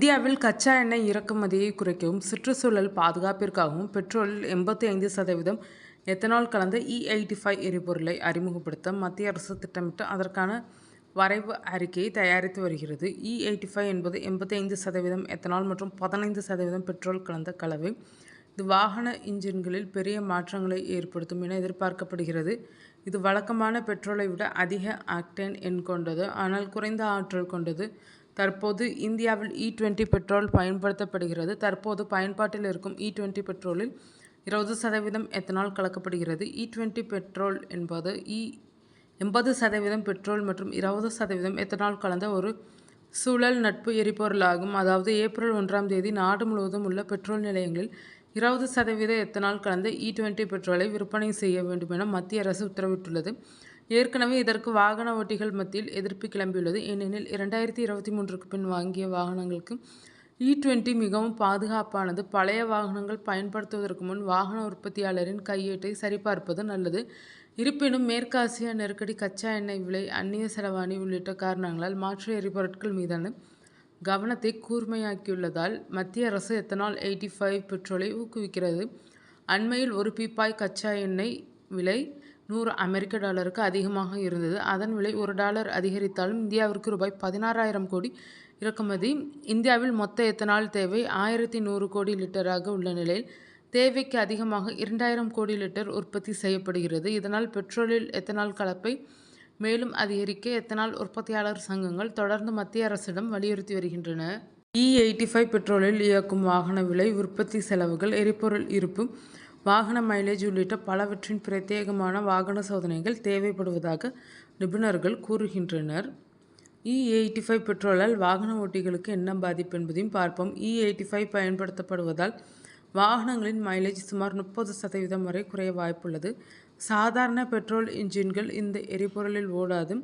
இந்தியாவில் கச்சா எண்ணெய் இறக்குமதியை குறைக்கவும், சுற்றுச்சூழல் பாதுகாப்பிற்காகவும் பெட்ரோலில் 85% எத்தனால் கலந்த E85 எரிபொருளை அறிமுகப்படுத்த மத்திய அரசு திட்டமிட்டு அதற்கான வரைவு அறிக்கையை தயாரித்து வருகிறது. E85 என்பது 85% எத்தனால் மற்றும் 15% பெட்ரோல் கலந்த கலவை. இது வாகன இன்ஜின்களில் பெரிய மாற்றங்களை ஏற்படுத்தும் என எதிர்பார்க்கப்படுகிறது. இது வழக்கமான பெட்ரோலை விட அதிக ஆக்டேன் எண் கொண்டது, ஆனால் குறைந்த ஆற்றல் கொண்டது. தற்போது இந்தியாவில் E20 பெட்ரோல் பயன்படுத்தப்படுகிறது. தற்போது பயன்பாட்டில் இருக்கும் E20 பெட்ரோலில் 20% எத்தனால் கலக்கப்படுகிறது. E20 பெட்ரோல் என்பது 80% பெட்ரோல் மற்றும் 20% எத்தனால் கலந்த ஒரு சூழல் நட்பு எரிபொருளாகும். அதாவது ஏப்ரல் 1ஆம் தேதி நாடு முழுவதும் உள்ள பெட்ரோல் நிலையங்களில் 20% எத்தனால் கலந்த E20 பெட்ரோலை விற்பனை செய்ய வேண்டும் என மத்திய அரசு உத்தரவிட்டுள்ளது. ஏற்கனவே இதற்கு வாகன ஓட்டிகள் மத்தியில் எதிர்ப்பு கிளம்பியுள்ளது. ஏனெனில் 2023க்கு பின் வாங்கிய வாகனங்களுக்கு E20 மிகவும் பாதுகாப்பானது. பழைய வாகனங்கள் பயன்படுத்துவதற்கு முன் வாகன உற்பத்தியாளரின் கையேட்டை சரிபார்ப்பது நல்லது. இருப்பினும் மேற்காசிய நெருக்கடி, கச்சா எண்ணெய் விலை, அந்நிய செலவாணி உள்ளிட்ட காரணங்களால் மாற்று எரிபொருட்கள் மீதான கவனத்தை கூர்மையாக்கியுள்ளதால் மத்திய அரசு எத்தனால் 85 பெட்ரோலை ஊக்குவிக்கிறது. அண்மையில் ஒரு பீப்பாய் கச்சா எண்ணெய் விலை $100 அதிகமாக இருந்தது. அதன் விலை $1 அதிகரித்தாலும் இந்தியாவிற்கு ரூபாய் 16,000 கோடி இறக்குமதி. இந்தியாவில் மொத்த எத்தனால் தேவை 1,100 கோடி லிட்டராக உள்ள நிலையில் தேவைக்கு அதிகமாக 2,000 கோடி லிட்டர் உற்பத்தி செய்யப்படுகிறது. இதனால் பெட்ரோலில் எத்தனால் கலப்பை மேலும் அதிகரிக்க எத்தனால் உற்பத்தியாளர் சங்கங்கள் தொடர்ந்து மத்திய அரசிடம் வலியுறுத்தி வருகின்றன. E85 பெட்ரோலில் இயக்கும் வாகன விலை, உற்பத்தி செலவுகள், எரிபொருள் இருப்பு, வாகன மைலேஜ் உள்ளிட்ட பலவற்றின் பிரத்யேகமான வாகன சோதனைகள் தேவைப்படுவதாக நிபுணர்கள் கூறுகின்றனர். E85 பெட்ரோலால் வாகன ஓட்டிகளுக்கு என்ன பாதிப்பு என்பதையும் பார்ப்போம். E85 பயன்படுத்தப்படுவதால் வாகனங்களின் மைலேஜ் சுமார் 30% வரை குறைய வாய்ப்புள்ளது. சாதாரண பெட்ரோல் இன்ஜின்கள் இந்த எரிபொருளில் ஓடாது.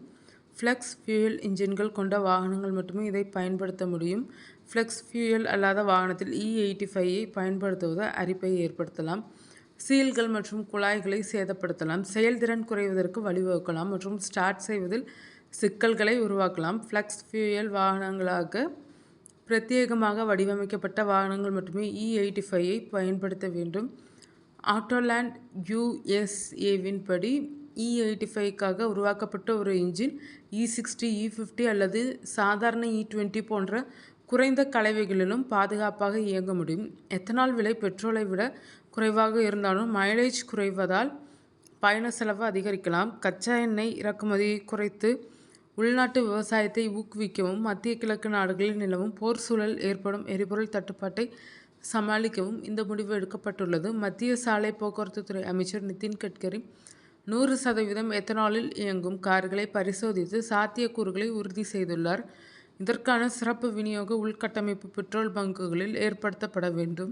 ஃப்ளெக்ஸ் ஃபியூயல் இன்ஜின்கள் கொண்ட வாகனங்கள் மட்டுமே இதை பயன்படுத்த முடியும். ஃப்ளெக்ஸ் ஃபியூயல் அல்லாத வாகனத்தில் E85ஐ பயன்படுத்துவது அரிப்பை ஏற்படுத்தலாம், சீல்கள் மற்றும் குழாய்களை சேதப்படுத்தலாம், செயல்திறன் குறைவதற்கு வழிவகுக்கலாம் மற்றும் ஸ்டார்ட் செய்வதில் சிக்கல்களை உருவாக்கலாம். ஃப்ளெக்ஸ் ஃபியூயல் வாகனங்களாக பிரத்யேகமாக வடிவமைக்கப்பட்ட வாகனங்கள் மட்டுமே E85ஐ பயன்படுத்த வேண்டும். ஆட்டோலேண்ட் USA-வின் படி E85க்காக உருவாக்கப்பட்ட ஒரு இன்ஜின் E60, E50 அல்லது சாதாரண E20 போன்ற குறைந்த கலவைகளிலும் பாதுகாப்பாக இயங்க முடியும். எத்தனால் விலை பெட்ரோலை விட குறைவாக இருந்தாலும் மைலேஜ் குறைவதால் பயண செலவு அதிகரிக்கலாம். கச்சா எண்ணெய் இறக்குமதியை குறைத்து உள்நாட்டு விவசாயத்தை ஊக்குவிக்கவும், மத்திய கிழக்கு நாடுகளில் நிலவும் போர் சூழல் ஏற்படும் எரிபொருள் தட்டுப்பாட்டை சமாளிக்கவும் இந்த முடிவு எடுக்கப்பட்டுள்ளது. மத்திய சாலை போக்குவரத்து துறை அமைச்சர் நிதின் கட்கரி 100% எத்தனாலில் இயங்கும் கார்களை பரிசோதித்து சாத்தியக்கூறுகளை உறுதி செய்துள்ளார். இதற்கான சிறப்பு விநியோக உள்கட்டமைப்பு பெட்ரோல் பங்குகளில் ஏற்படுத்தப்பட வேண்டும்.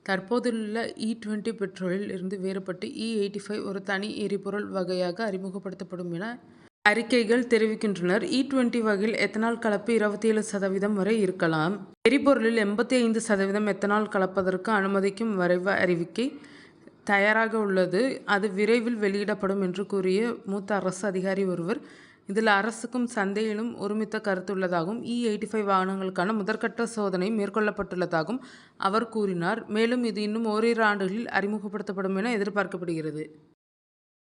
தற்போதுள்ள E20 பெட்ரோலில் இருந்து வேறுபட்டு E85 ஒரு தனி எரிபொருள் வகையாக அறிமுகப்படுத்தப்படும் என அறிக்கைகள் தெரிவிக்கின்றனர். E20 வகையில் எத்தனால் கலப்பு 27% வரை இருக்கலாம். எரிபொருளில் 85% எத்தனால் கலப்பதற்கு அனுமதிக்கும் வரைவு அறிவிக்கை தயாராக உள்ளது. அது விரைவில் வெளியிடப்படும் என்று கூறிய மூத்த அரசு அதிகாரி ஒருவர், இதில் அரசுக்கும் சந்தையிலும் ஒருமித்த கருத்து உள்ளதாகவும் E85 வாகனங்களுக்கான முதற்கட்ட சோதனை மேற்கொள்ளப்பட்டுள்ளதாகவும் அவர் கூறினார். மேலும் இது இன்னும் ஓரிரு ஆண்டுகளில் அறிமுகப்படுத்தப்படும் என எதிர்பார்க்கப்படுகிறது.